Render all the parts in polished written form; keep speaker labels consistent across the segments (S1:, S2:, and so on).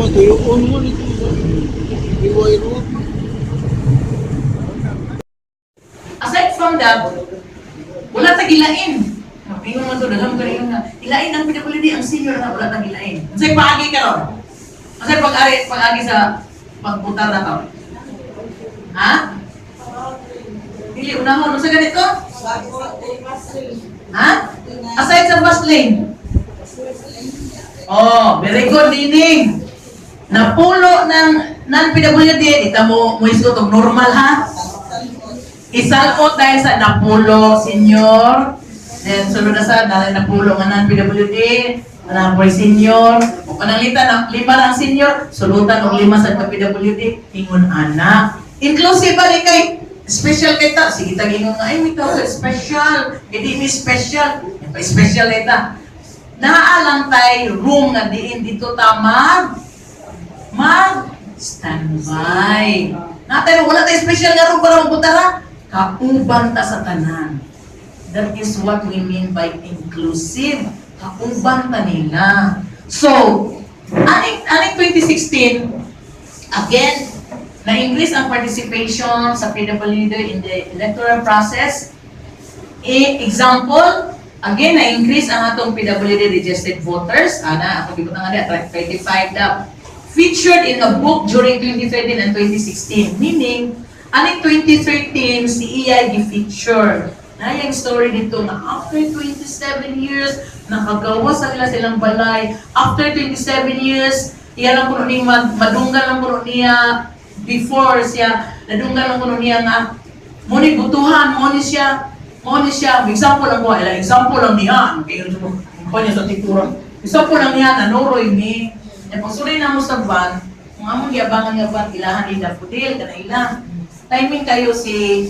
S1: Tuyuon mo nito. Iway road.
S2: Aside from that, wala tagilain. Pingon mo to, dalam ka rin na. Ilain ang PWD, ang senior na wala tagilain. Kasi paagi ka ron. Kasi pag-agi sa pagputar na to. Ha? Dili, unahon. Ano sa ganito? Ha? Aside sa bus lane. Oh, very good, Nining. Napulo ng non-PWD, ita mo isko itong normal, ha? Isalot dahil sa napulo, senior. Then, sunod na sa dahil napulo nga non-PWD, po senior. O pananglita na 5 ng senior, sulutan o 5 sa PWD, ingon anak. Inclusive ba ni kay special kita? Sige, tagingon nga, ay, may tawag, special. Hindi may special. Special ita. Naalang tayo room nga diin dito tamag. Standby. Tayo, wala tayo special nga room para magbutara. Kauban ta sa tanan. That is what we mean by inclusive. Kauban ta nila. So, aning 2016, again, na-increase ang participation sa PWD in the electoral process. Example, again, na-increase ang atong PWD registered voters. Ako bigod na nga 35 na featured in a book during 2013 and 2016. Meaning, aning 2013, si EI gi-feature. Na yung story dito na after 27 years, nakagawa sa silang balay. After 27 years, iya lang kuno ni madunggan lang kuno niya before siya, nadunggan lang kuno niya nga muni butuhan, muni siya. Example lang ko, example lang niya. Kayo niya sa tiktura. Example lang niya, nanuroy ni. E pagsuri na mo sa van, kung among yabangan nga van, ilahan ila pudil, ka na ilang. Timing kayo si...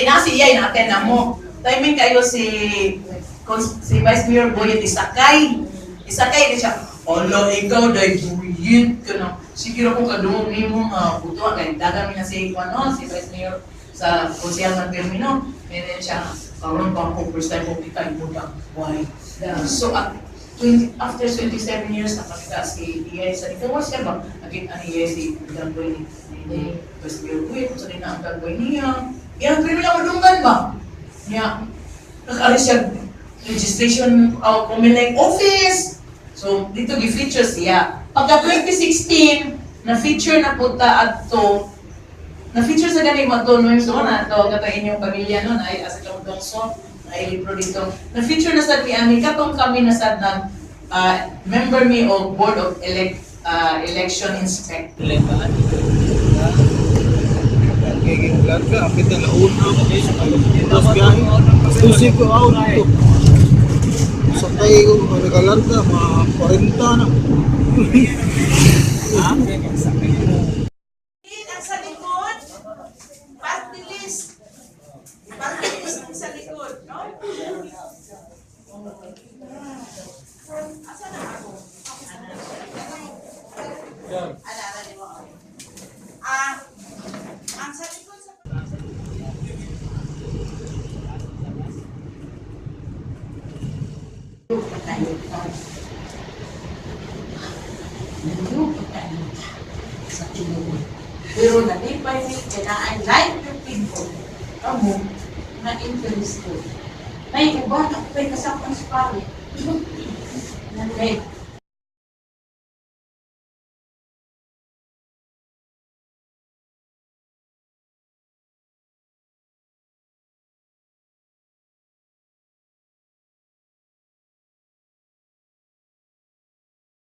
S2: nasi iyay natin na mo. Timing kayo si Vice Mayor Boyet Isakay. Isakay din siya, ala, ikaw, dahil buyit ka na. Sige na kung kadungog ni mo nga butuan. Kaya dagan na si Vice Mayor sa Konsehal ng Termino. Meron siya, karoon pa ako, first time ko kita, ibutang. Why? So, after 27 years, nakakita si EI sa ikaw, siya ba? Naging ang EI si Gangboy ni Vice Mayor Boyet, sa rin ang Gangboy niya. Yan, pero lang madunggan ba? Yan. Nakaari siya registration community office. So, dito gi-feature siya. Pagka 2016, na-feature na po ta ato, na-feature sa ganit matunoy so na to kata inyong pamilya no ay asa kang dongso ay libro dito. Na-feature na sad mi katong kami na sad nag member mi of board of election inspector.
S1: Kaya larga, apit na launa mo kayo sa tapos biyahe. Exclusive ko out ito. Sakay ko, nagalarga, mga 40 na.
S3: Ang sa likod, party list. Party list ang sa likod, no? Asa na ako? Alala mo. Ang sa likod sa...
S2: Pero nalipay ni kinaan live yung people. Kamu, na interest ko. May uban ako kay kasapang sa pari.